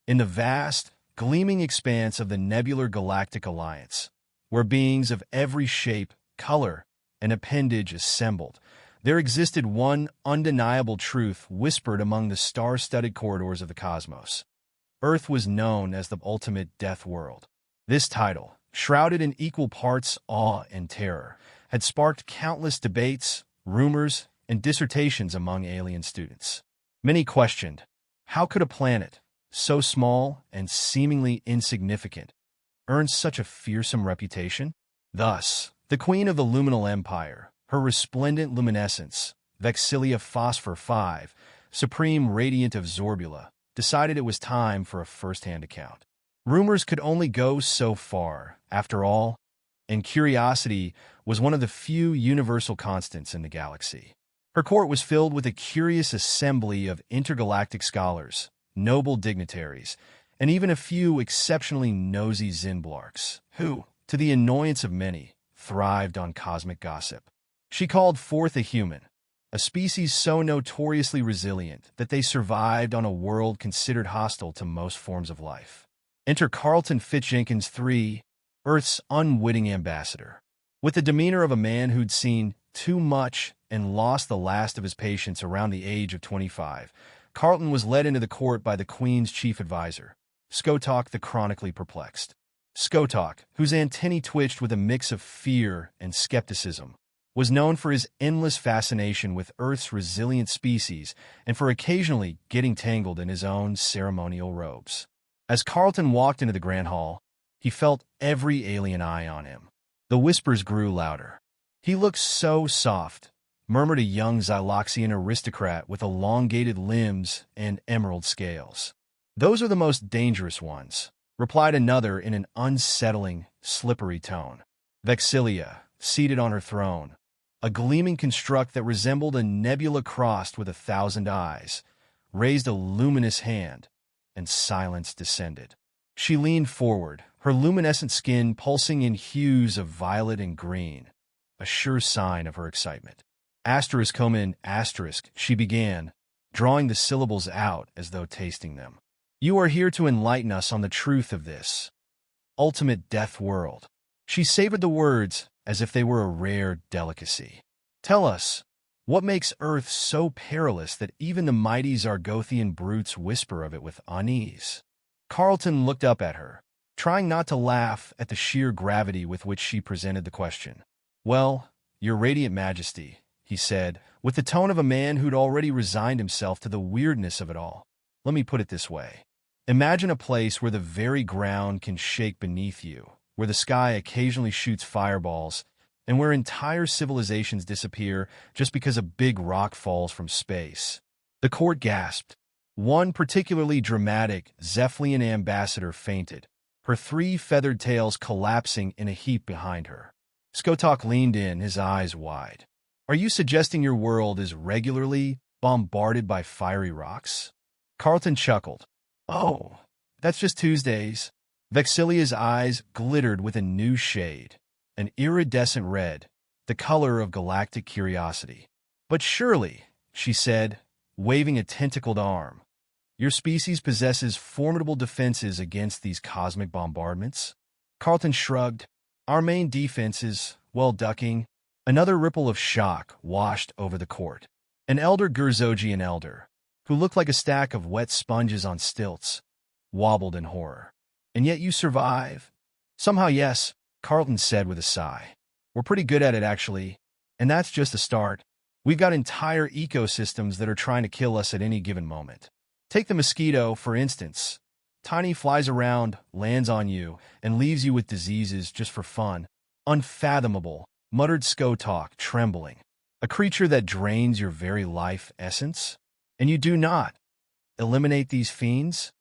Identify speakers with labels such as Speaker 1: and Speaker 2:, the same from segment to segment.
Speaker 1: in the vast, gleaming expanse of the nebular Galactic Alliance, where beings of every shape, color, and appendage assembled, there existed one undeniable truth whispered among the star-studded corridors of the cosmos. Earth was known as the ultimate death world. This title, shrouded in equal parts awe and terror, had sparked countless debates, rumors, and dissertations among alien students. Many questioned, how could a planet, so small and seemingly insignificant, earn such a fearsome reputation? Thus, the queen of the luminal empire, her resplendent luminescence, Vexilia Phosphor 5, supreme radiant of Zorbula, decided it was time for a first-hand account. Rumors could only go so far, after all, and curiosity was one of the few universal constants in the galaxy. Her court was filled with a curious assembly of intergalactic scholars, noble dignitaries, and even a few exceptionally nosy Zinblarks, who, to the annoyance of many, thrived on cosmic gossip. She called forth a human, a species so notoriously resilient that they survived on a world considered hostile to most forms of life. Enter Carlton Fitz-Jenkins III, Earth's unwitting ambassador. With the demeanor of a man who'd seen too much and lost the last of his patience around the age of 25, Carlton was led into the court by the Queen's chief advisor, Skotok the chronically perplexed. Skotok, whose antennae twitched with a mix of fear and skepticism, was known for his endless fascination with Earth's resilient species and for occasionally getting tangled in his own ceremonial robes. As Carlton walked into the Grand Hall, he felt every alien eye on him. The whispers grew louder. "He looks so soft," murmured a young Xyloxian aristocrat with elongated limbs and emerald scales. "Those are the most dangerous ones," replied another in an unsettling, slippery tone. Vexilia, seated on her throne, a gleaming construct that resembled a nebula crossed with 1,000 eyes, raised a luminous hand, and silence descended. She leaned forward, her luminescent skin pulsing in hues of violet and green, a sure sign of her excitement. ****, she began, drawing the syllables out as though tasting them. "You are here to enlighten us on the truth of this ultimate death world." She savored the words as if they were a rare delicacy. "Tell us, what makes Earth so perilous that even the mighty Zargothian brutes whisper of it with unease?" Carlton looked up at her, trying not to laugh at the sheer gravity with which she presented the question. "Well, Your Radiant Majesty," he said, with the tone of a man who'd already resigned himself to the weirdness of it all. "Let me put it this way. Imagine a place where the very ground can shake beneath you, where the sky occasionally shoots fireballs, and where entire civilizations disappear just because a big rock falls from space." The court gasped. One particularly dramatic Zephylian ambassador fainted, her 3 feathered tails collapsing in a heap behind her. Skotok leaned in, his eyes wide. "Are you suggesting your world is regularly bombarded by fiery rocks?" Carlton chuckled. "Oh, that's just Tuesdays." Vexilia's eyes glittered with a new shade, an iridescent red, the color of galactic curiosity. "But surely," she said, waving a tentacled arm, "your species possesses formidable defenses against these cosmic bombardments?" Carlton shrugged. "Our main defense is, well, ducking." Another ripple of shock washed over the court. An elder Gurzogian elder, who looked like a stack of wet sponges on stilts, wobbled in horror. "And yet you survive?" "Somehow, yes," Carlton said with a sigh. "We're pretty good at it, actually. And that's just the start. We've got entire ecosystems that are trying to kill us at any given moment. Take the mosquito, for instance. Tiny flies around, lands on you, and leaves you with diseases just for fun. Unfathomable," muttered Skotok, trembling. "A creature that drains your very life essence? And you do not eliminate these fiends?"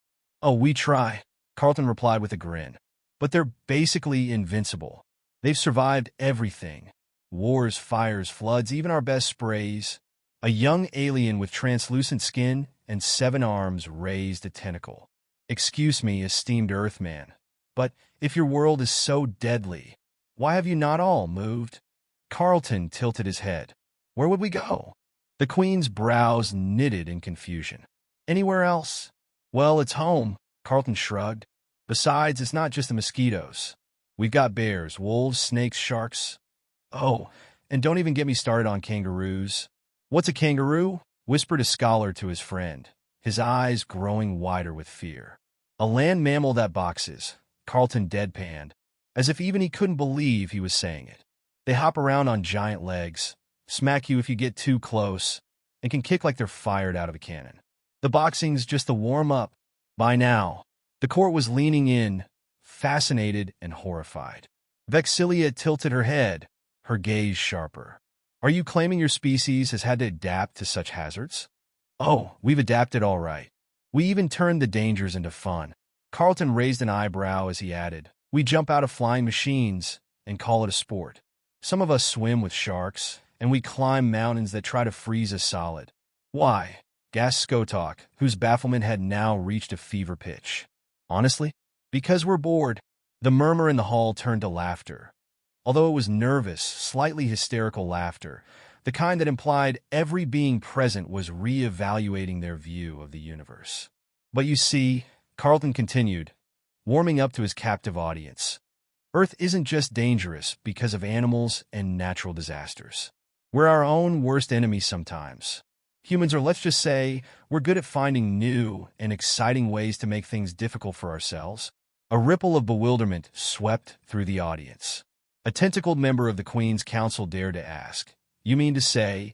Speaker 1: "Oh, we try," Carlton replied with a grin. "But they're basically invincible. They've survived everything. Wars, fires, floods, even our best sprays." A young alien with translucent skin and 7 arms raised a tentacle. "Excuse me, esteemed Earthman, but if your world is so deadly, why have you not all moved?" Carlton tilted his head. "Where would we go?" The Queen's brows knitted in confusion. "Anywhere else?" "Well, it's home," Carlton shrugged. Besides, it's not just the mosquitoes. We've got bears, wolves, snakes, sharks. Oh, and don't even get me started on kangaroos. What's a kangaroo? Whispered a scholar to his friend, his eyes growing wider with fear. A land mammal that boxes, Carlton deadpanned, as if even he couldn't believe he was saying it. They hop around on giant legs, smack you if you get too close, and can kick like they're fired out of a cannon. The boxing's just the warm-up. By now, the court was leaning in, fascinated and horrified. Vexilia tilted her head, her gaze sharper. Are you claiming your species has had to adapt to such hazards? Oh, we've adapted all right. We even turned the dangers into fun. Carlton raised an eyebrow as he added, we jump out of flying machines and call it a sport. Some of us swim with sharks, and we climb mountains that try to freeze us solid. Why? Gasped Skotok, whose bafflement had now reached a fever pitch. Honestly? Because we're bored. The murmur in the hall turned to laughter. Although it was nervous, slightly hysterical laughter, the kind that implied every being present was re-evaluating their view of the universe. But you see, Carlton continued, warming up to his captive audience, Earth isn't just dangerous because of animals and natural disasters. We're our own worst enemies sometimes. Humans are, let's just say, we're good at finding new and exciting ways to make things difficult for ourselves. A ripple of bewilderment swept through the audience. A tentacled member of the Queen's Council dared to ask, you mean to say,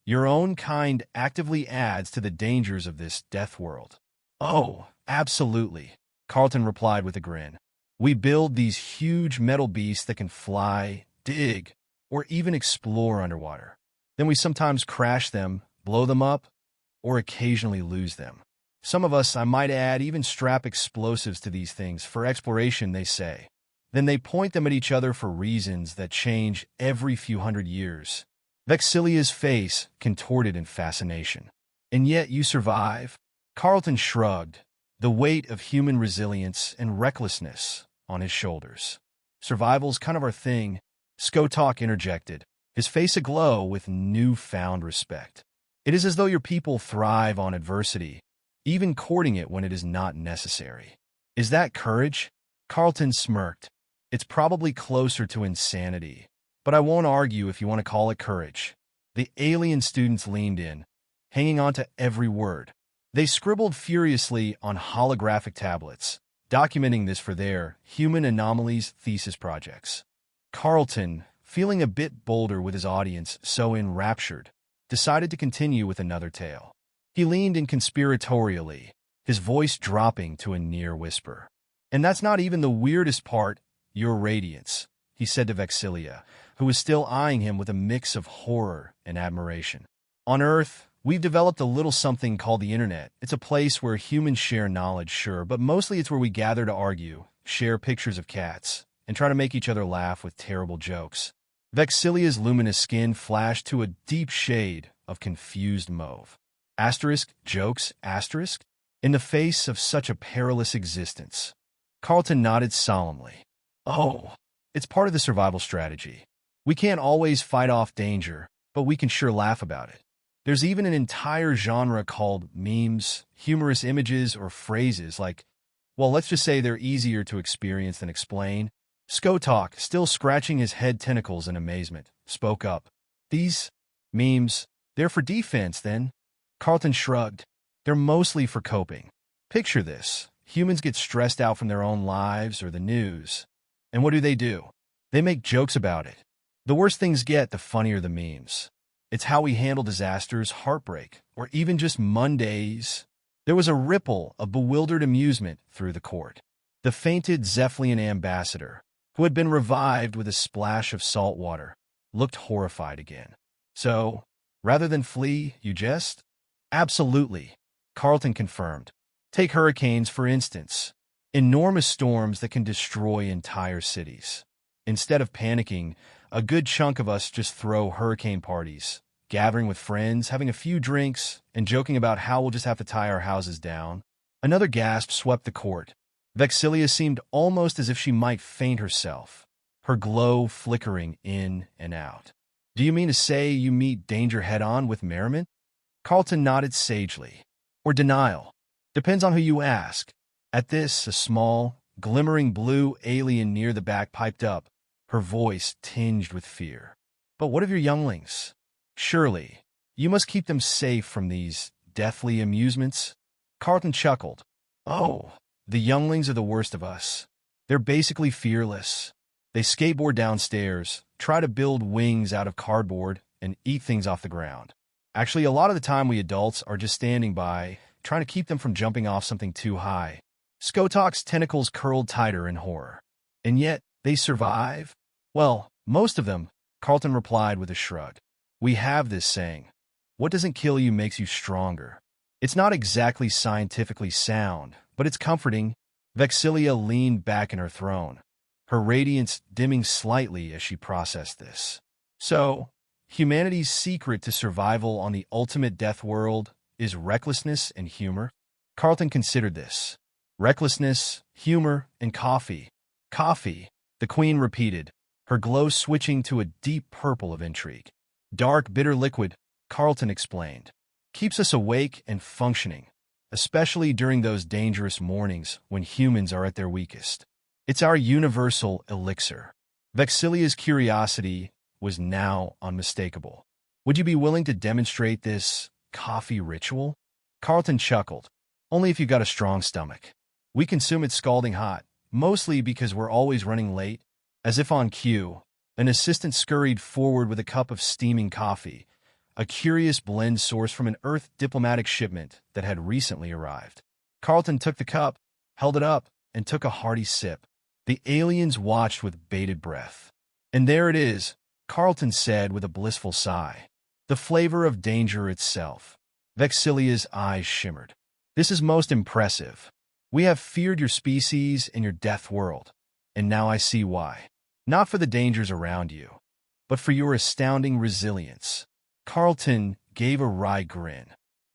Speaker 1: your own kind actively adds to the dangers of this death world? Oh, absolutely, Carlton replied with a grin. We build these huge metal beasts that can fly, dig, or even explore underwater. Then we sometimes crash them, blow them up, or occasionally lose them. Some of us, I might add, even strap explosives to these things for exploration, they say. Then they point them at each other for reasons that change every few hundred years. Vexilia's face contorted in fascination. And yet you survive? Carlton shrugged, the weight of human resilience and recklessness on his shoulders. Survival's kind of our thing, Skotok interjected, his face aglow with newfound respect. It is as though your people thrive on adversity, even courting it when it is not necessary. Is that courage? Carlton smirked. It's probably closer to insanity, but I won't argue if you want to call it courage. The alien students leaned in, hanging on to every word. They scribbled furiously on holographic tablets, documenting this for their Human Anomalies thesis projects. Carlton, feeling a bit bolder with his audience so enraptured, decided to continue with another tale. He leaned in conspiratorially, his voice dropping to a near whisper. And that's not even the weirdest part, your radiance, he said to Vexilia, who was still eyeing him with a mix of horror and admiration. On Earth, we've developed a little something called the Internet. It's a place where humans share knowledge, sure, but mostly it's where we gather to argue, share pictures of cats, and try to make each other laugh with terrible jokes. Vexilia's luminous skin flashed to a deep shade of confused mauve. Asterisk, jokes, asterisk? In the face of such a perilous existence. Carlton nodded solemnly. Oh, it's part of the survival strategy. We can't always fight off danger, but we can sure laugh about it. There's even an entire genre called memes, humorous images or phrases like, well, let's just say they're easier to experience than explain. Skotok, still scratching his head tentacles in amazement, spoke up. These memes, they're for defense, then? Carlton shrugged. They're mostly for coping. Picture this. Humans get stressed out from their own lives or the news. And what do? They make jokes about it. The worse things get, the funnier the memes. It's how we handle disasters, heartbreak, or even just Mondays. There was a ripple of bewildered amusement through the court. The fainted Zephylian ambassador, who had been revived with a splash of salt water, looked horrified again. So, rather than flee, you jest? Absolutely, Carlton confirmed. Take hurricanes, for instance. Enormous storms that can destroy entire cities. Instead of panicking, a good chunk of us just throw hurricane parties, gathering with friends, having a few drinks, and joking about how we'll just have to tie our houses down. Another gasp swept the court. Vexilia seemed almost as if she might faint herself, her glow flickering in and out. Do you mean to say you meet danger head-on with merriment? Carlton nodded sagely. Or denial. Depends on who you ask. At this, a small, glimmering blue alien near the back piped up, her voice tinged with fear. But what of your younglings? Surely, you must keep them safe from these deathly amusements? Carlton chuckled. Oh, the younglings are the worst of us. They're basically fearless. They skateboard downstairs, try to build wings out of cardboard, and eat things off the ground. Actually, a lot of the time we adults are just standing by, trying to keep them from jumping off something too high. Skotok's tentacles curled tighter in horror. And yet, they survive? Well, most of them, Carlton replied with a shrug. We have this saying, what doesn't kill you makes you stronger. It's not exactly scientifically sound, but it's comforting. Vexilia leaned back in her throne, her radiance dimming slightly as she processed this. So, humanity's secret to survival on the ultimate death world is recklessness and humor? Carlton considered this. Recklessness, humor, and coffee. Coffee, the queen repeated, her glow switching to a deep purple of intrigue. Dark, bitter liquid, Carlton explained, keeps us awake and functioning, especially during those dangerous mornings when humans are at their weakest. It's our universal elixir. Vexilia's curiosity was now unmistakable. Would you be willing to demonstrate this coffee ritual? Carlton chuckled. Only if you got a strong stomach. We consume it scalding hot, mostly because we're always running late. As if on cue, an assistant scurried forward with a cup of steaming coffee, a curious blend sourced from an Earth diplomatic shipment that had recently arrived. Carlton took the cup, held it up, and took a hearty sip. The aliens watched with bated breath. And there it is, Carlton said with a blissful sigh. The flavor of danger itself. Vexilia's eyes shimmered. This is most impressive. We have feared your species and your death world, and now I see why. Not for the dangers around you, but for your astounding resilience. Carlton gave a wry grin.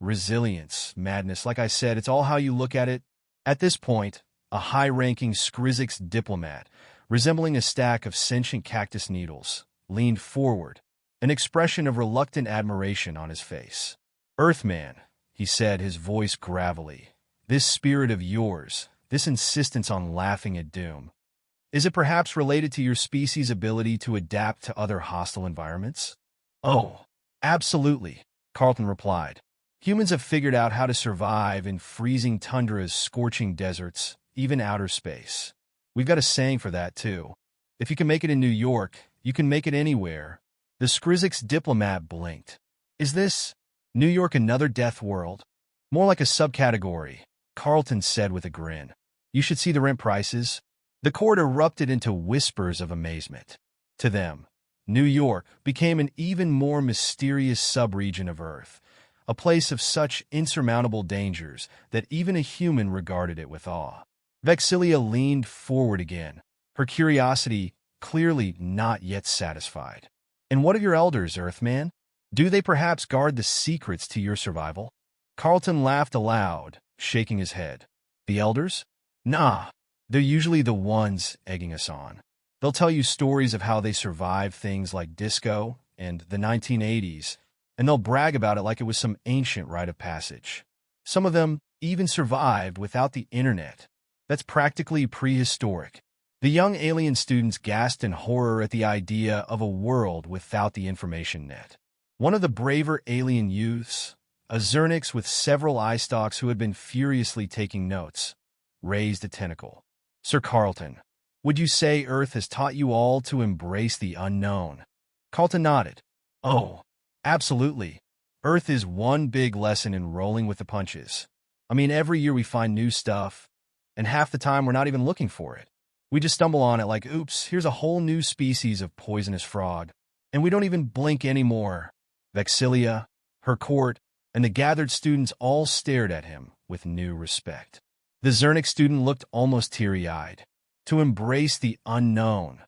Speaker 1: Resilience, madness, like I said, it's all how you look at it. At this point, a high-ranking Skrizix diplomat, resembling a stack of sentient cactus needles, leaned forward, an expression of reluctant admiration on his face. Earthman, he said, his voice gravelly, this spirit of yours, this insistence on laughing at doom, is it perhaps related to your species' ability to adapt to other hostile environments? Oh, absolutely, Carlton replied. Humans have figured out how to survive in freezing tundras, scorching deserts, even outer space. We've got a saying for that, too. If you can make it in New York, you can make it anywhere. The Skrizix diplomat blinked. Is this, New York, another death world? More like a subcategory, Carlton said with a grin. You should see the rent prices. The court erupted into whispers of amazement. To them, New York became an even more mysterious subregion of Earth, a place of such insurmountable dangers that even a human regarded it with awe. Vexilia leaned forward again, her curiosity clearly not yet satisfied. And what of your elders, Earthman? Do they perhaps guard the secrets to your survival? Carlton laughed aloud, shaking his head. The elders? Nah, they're usually the ones egging us on. They'll tell you stories of how they survived things like disco and the 1980s, and they'll brag about it like it was some ancient rite of passage. Some of them even survived without the internet. That's practically prehistoric. The young alien students gasped in horror at the idea of a world without the information net. One of the braver alien youths, a Zernix with several eye stalks who had been furiously taking notes, raised a tentacle. Sir Carlton, would you say Earth has taught you all to embrace the unknown? Carlton nodded. Oh, absolutely. Earth is one big lesson in rolling with the punches. I mean, every year we find new stuff, and half the time we're not even looking for it. We just stumble on it like, oops, here's a whole new species of poisonous frog, and we don't even blink anymore. Vexilia, her court, and the gathered students all stared at him with new respect. The Zernix student looked almost teary-eyed. To embrace the unknown.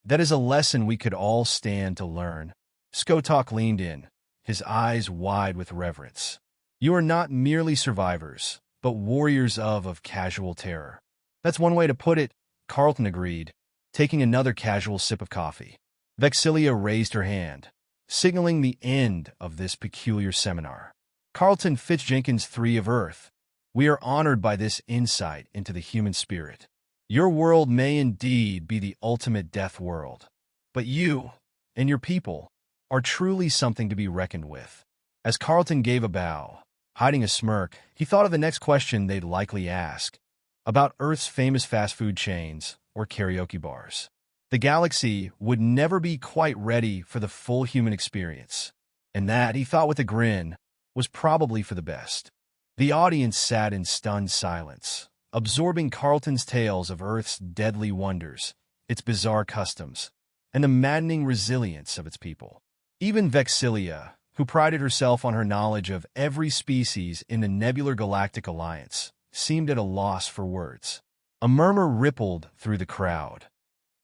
Speaker 1: That is a lesson we could all stand to learn. Skotok leaned in, his eyes wide with reverence. You are not merely survivors, but warriors of casual terror. That's one way to put it, Carlton agreed, taking another casual sip of coffee. Vexilia raised her hand, signaling the end of this peculiar seminar. Carlton Fitz-Jenkins III of Earth, We are honored by this insight into the human spirit. Your world may indeed be the ultimate death world, but you and your people are truly something to be reckoned with. As Carlton gave a bow, hiding a smirk, he thought of the next question they'd likely ask, about Earth's famous fast food chains or karaoke bars. The galaxy would never be quite ready for the full human experience, and that, he thought with a grin, was probably for the best. The audience sat in stunned silence, absorbing Carlton's tales of Earth's deadly wonders, its bizarre customs, and the maddening resilience of its people. Even Vexilia, who prided herself on her knowledge of every species in the nebular Galactic Alliance, seemed at a loss for words. A murmur rippled through the crowd.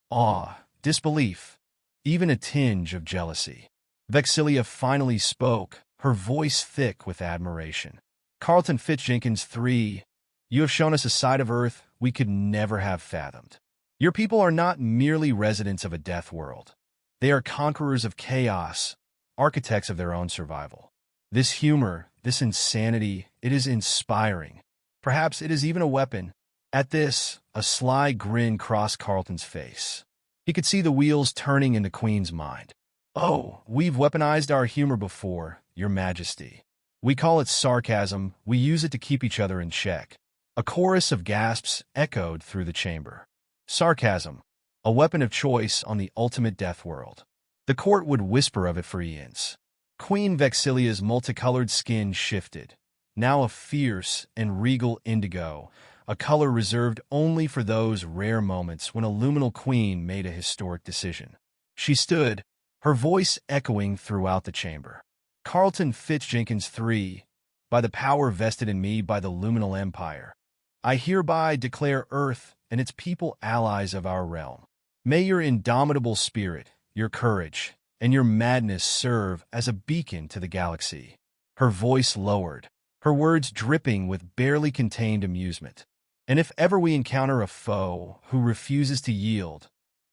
Speaker 1: Awe, disbelief, even a tinge of jealousy. Vexilia finally spoke, her voice thick with admiration. Carlton Fitz-Jenkins III, you have shown us a side of Earth we could never have fathomed. Your people are not merely residents of a death world. They are conquerors of chaos, architects of their own survival. This humor, this insanity, it is inspiring. Perhaps it is even a weapon. At this, a sly grin crossed Carlton's face. He could see the wheels turning in the Queen's mind. Oh, we've weaponized our humor before, Your Majesty. We call it sarcasm, we use it to keep each other in check. A chorus of gasps echoed through the chamber. Sarcasm, a weapon of choice on the ultimate death world. The court would whisper of it for eons. Queen Vexilia's multicolored skin shifted, now a fierce and regal indigo, a color reserved only for those rare moments when a luminal queen made a historic decision. She stood, her voice echoing throughout the chamber. Carlton Fitz-Jenkins III, by the power vested in me by the Luminal Empire, I hereby declare Earth and its people allies of our realm. May your indomitable spirit, your courage, and your madness serve as a beacon to the galaxy. Her voice lowered, her words dripping with barely contained amusement. And if ever we encounter a foe who refuses to yield,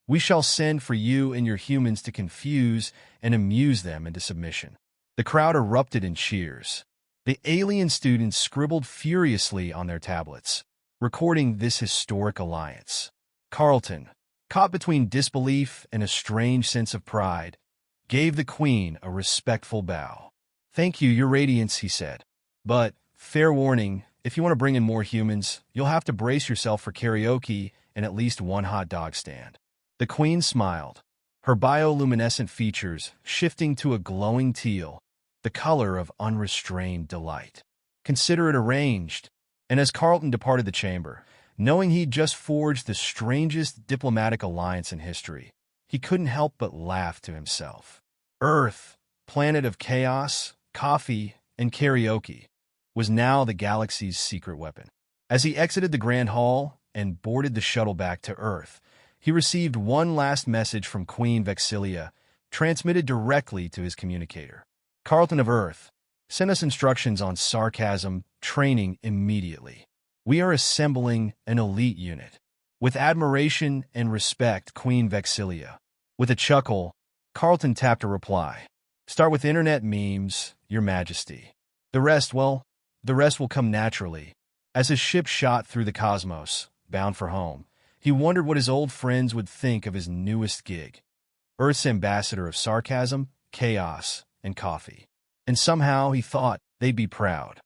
Speaker 1: we shall send for you and your humans to confuse and amuse them into submission. The crowd erupted in cheers. The alien students scribbled furiously on their tablets, recording this historic alliance. Carlton, caught between disbelief and a strange sense of pride, gave the Queen a respectful bow. Thank you, Your Radiance, he said. But, fair warning, if you want to bring in more humans, you'll have to brace yourself for karaoke and at least one hot dog stand. The Queen smiled, her bioluminescent features shifting to a glowing teal, the color of unrestrained delight. Consider it arranged. And as Carlton departed the chamber, knowing he'd just forged the strangest diplomatic alliance in history, he couldn't help but laugh to himself. Earth, planet of chaos, coffee, and karaoke, was now the galaxy's secret weapon. As he exited the Grand Hall and boarded the shuttle back to Earth, he received one last message from Queen Vexilia, transmitted directly to his communicator. Carlton of Earth, send us instructions on sarcasm training immediately. We are assembling an elite unit. With admiration and respect, Queen Vexilia. With a chuckle, Carlton tapped a reply. Start with internet memes, Your Majesty. The rest will come naturally. As his ship shot through the cosmos, bound for home, he wondered what his old friends would think of his newest gig. Earth's ambassador of sarcasm, chaos, and coffee. And somehow he thought they'd be proud.